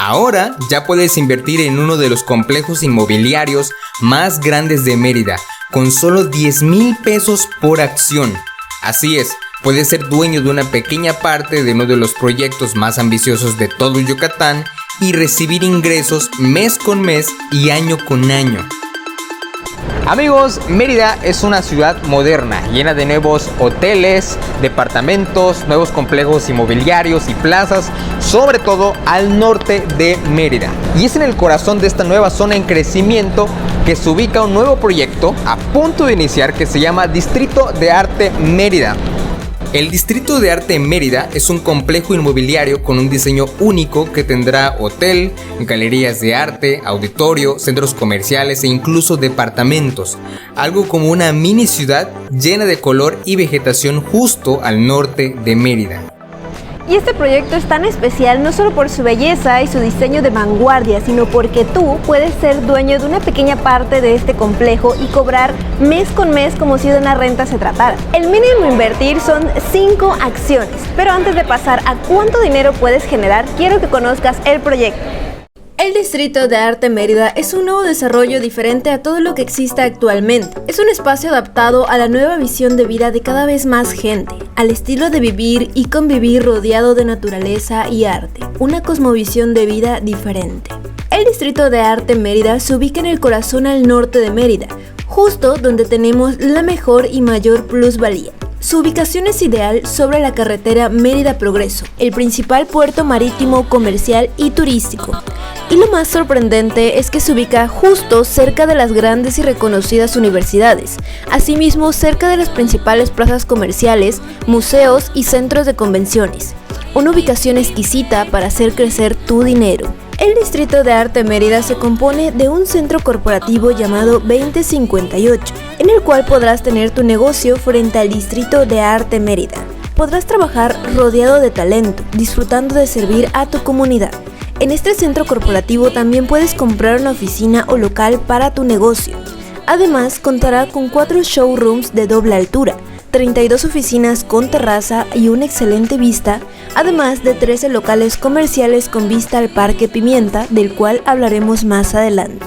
Ahora ya puedes invertir en uno de los complejos inmobiliarios más grandes de Mérida, con solo 10,000 pesos por acción. Así es, puedes ser dueño de una pequeña parte de uno de los proyectos más ambiciosos de todo Yucatán y recibir ingresos mes con mes y año con año. Amigos, Mérida es una ciudad moderna, llena de nuevos hoteles, departamentos, nuevos complejos inmobiliarios y plazas, sobre todo al norte de Mérida. Y es en el corazón de esta nueva zona en crecimiento que se ubica un nuevo proyecto a punto de iniciar que se llama Distrito de Arte Mérida. El Distrito de Arte Mérida es un complejo inmobiliario con un diseño único que tendrá hotel, galerías de arte, auditorio, centros comerciales e incluso departamentos. Algo como una mini ciudad llena de color y vegetación justo al norte de Mérida. Y este proyecto es tan especial no solo por su belleza y su diseño de vanguardia, sino porque tú puedes ser dueño de una pequeña parte de este complejo y cobrar mes con mes como si de una renta se tratara. El mínimo a invertir son 5 acciones, pero antes de pasar a cuánto dinero puedes generar, quiero que conozcas el proyecto. El Distrito de Arte Mérida es un nuevo desarrollo diferente a todo lo que existe actualmente. Es un espacio adaptado a la nueva visión de vida de cada vez más gente, al estilo de vivir y convivir rodeado de naturaleza y arte, una cosmovisión de vida diferente. El Distrito de Arte Mérida se ubica en el corazón al norte de Mérida, justo donde tenemos la mejor y mayor plusvalía. Su ubicación es ideal sobre la carretera Mérida-Progreso, el principal puerto marítimo, comercial y turístico. Y lo más sorprendente es que se ubica justo cerca de las grandes y reconocidas universidades, asimismo cerca de las principales plazas comerciales, museos y centros de convenciones. Una ubicación exquisita para hacer crecer tu dinero. El Distrito de Arte Mérida se compone de un centro corporativo llamado 2058, en el cual podrás tener tu negocio frente al Distrito de Arte Mérida. Podrás trabajar rodeado de talento, disfrutando de servir a tu comunidad. En este centro corporativo también puedes comprar una oficina o local para tu negocio. Además, contará con 4 showrooms de doble altura, 32 oficinas con terraza y una excelente vista, además de 13 locales comerciales con vista al Parque Pimienta, del cual hablaremos más adelante.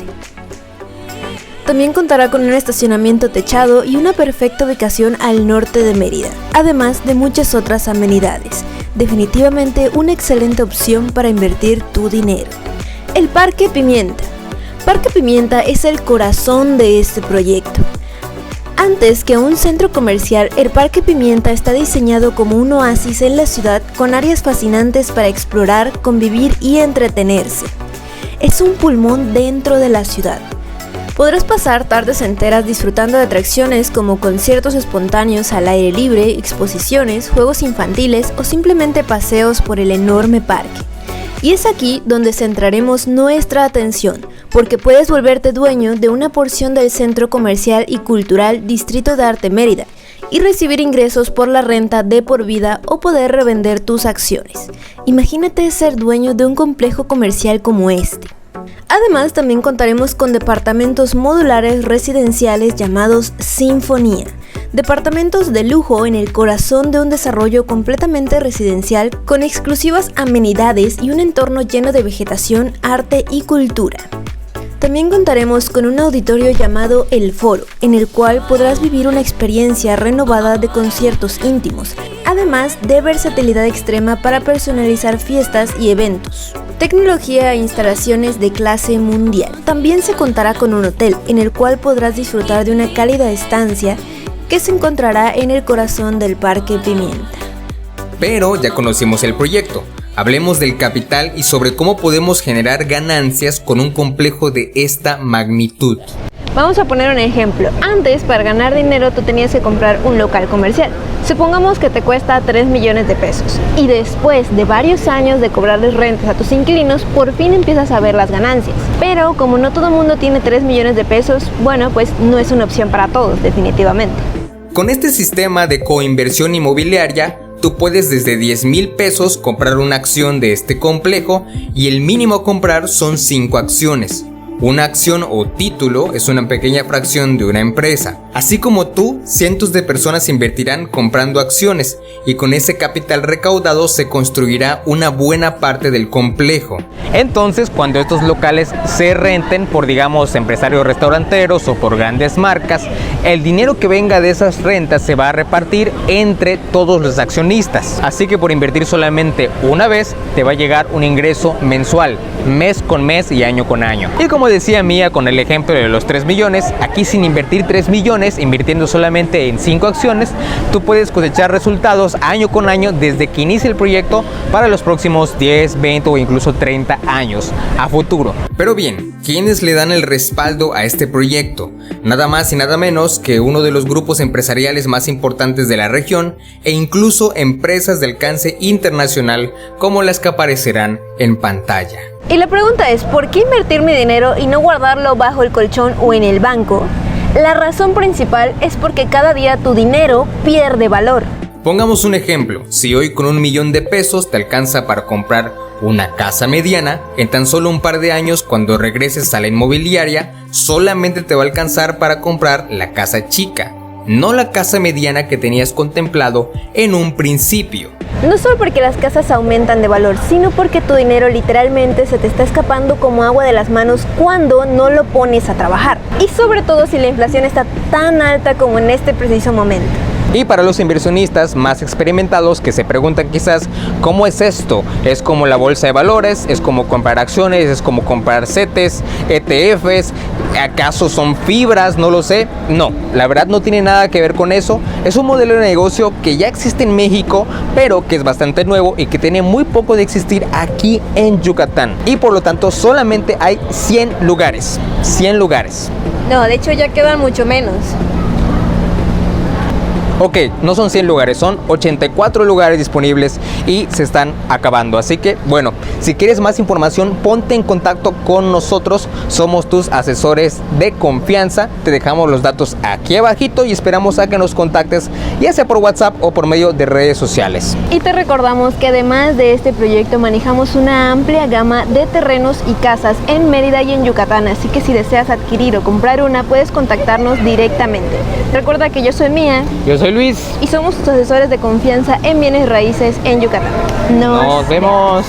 También contará con un estacionamiento techado y una perfecta ubicación al norte de Mérida, además de muchas otras amenidades. Definitivamente una excelente opción para invertir tu dinero. El Parque Pimienta. Parque Pimienta es el corazón de este proyecto. Antes que un centro comercial, el Parque Pimienta está diseñado como un oasis en la ciudad con áreas fascinantes para explorar, convivir y entretenerse. Es un pulmón dentro de la ciudad. Podrás pasar tardes enteras disfrutando de atracciones como conciertos espontáneos al aire libre, exposiciones, juegos infantiles o simplemente paseos por el enorme parque. Y es aquí donde centraremos nuestra atención, porque puedes volverte dueño de una porción del Centro Comercial y Cultural Distrito de Arte Mérida y recibir ingresos por la renta de por vida o poder revender tus acciones. Imagínate ser dueño de un complejo comercial como este. Además, también contaremos con departamentos modulares residenciales llamados Sinfonía. Departamentos de lujo en el corazón de un desarrollo completamente residencial con exclusivas amenidades y un entorno lleno de vegetación, arte y cultura. También contaremos con un auditorio llamado El Foro, en el cual podrás vivir una experiencia renovada de conciertos íntimos, además de versatilidad extrema para personalizar fiestas y eventos. Tecnología e instalaciones de clase mundial. También se contará con un hotel, en el cual podrás disfrutar de una cálida estancia que se encontrará en el corazón del Parque Pimienta. Pero ya conocimos el proyecto. Hablemos del capital y sobre cómo podemos generar ganancias con un complejo de esta magnitud. Vamos a poner un ejemplo. Antes, para ganar dinero, tú tenías que comprar un local comercial. Supongamos que te cuesta 3 millones de pesos. Y después de varios años de cobrarles rentas a tus inquilinos, por fin empiezas a ver las ganancias. Pero como no todo el mundo tiene 3 millones de pesos, bueno, pues no es una opción para todos, definitivamente. Con este sistema de coinversión inmobiliaria, tú puedes desde 10,000 pesos comprar una acción de este complejo y el mínimo a comprar son 5 acciones. Una acción o título es una pequeña fracción de una empresa. Así como tú, cientos de personas invertirán comprando acciones y con ese capital recaudado se construirá una buena parte del complejo. Entonces, cuando estos locales se renten por, digamos, empresarios restauranteros o por grandes marcas, el dinero que venga de esas rentas se va a repartir entre todos los accionistas. Así que por invertir solamente una vez, te va a llegar un ingreso mensual, mes con mes y año con año. Y como decía Mía con el ejemplo de los 3 millones, aquí sin invertir 3 millones, invirtiendo solamente en 5 acciones, tú puedes cosechar resultados año con año desde que inicia el proyecto para los próximos 10, 20 o incluso 30 años a futuro. Pero bien, ¿quiénes le dan el respaldo a este proyecto? Nada más y nada menos que uno de los grupos empresariales más importantes de la región e incluso empresas de alcance internacional como las que aparecerán en pantalla. Y la pregunta es, ¿por qué invertir mi dinero y no guardarlo bajo el colchón o en el banco? La razón principal es porque cada día tu dinero pierde valor. Pongamos un ejemplo, si hoy con 1 millón de pesos te alcanza para comprar una casa mediana, en tan solo un par de años cuando regreses a la inmobiliaria, solamente te va a alcanzar para comprar la casa chica, no la casa mediana que tenías contemplado en un principio. No solo porque las casas aumentan de valor, sino porque tu dinero literalmente se te está escapando como agua de las manos cuando no lo pones a trabajar. Y sobre todo si la inflación está tan alta como en este preciso momento. Y para los inversionistas más experimentados que se preguntan quizás, ¿cómo es esto? ¿Es como la bolsa de valores? ¿Es como comprar acciones? ¿Es como comprar CETES, ETFs? ¿Acaso son fibras? No lo sé. No, la verdad no tiene nada que ver con eso. Es un modelo de negocio que ya existe en México, pero que es bastante nuevo y que tiene muy poco de existir aquí en Yucatán. Y por lo tanto solamente hay 100 lugares. 100 lugares. No, de hecho ya quedan mucho menos. Ok, no son 100 lugares, son 84 lugares disponibles y se están acabando. Así que, bueno, si quieres más información, ponte en contacto con nosotros. Somos tus asesores de confianza. Te dejamos los datos aquí abajito y esperamos a que nos contactes, ya sea por WhatsApp o por medio de redes sociales. Y te recordamos que además de este proyecto manejamos una amplia gama de terrenos y casas en Mérida y en Yucatán. Así que si deseas adquirir o comprar una, puedes contactarnos directamente. Recuerda que yo soy Mía. Yo soy Luis. Y somos tus asesores de confianza en bienes raíces en Yucatán. Nos vemos.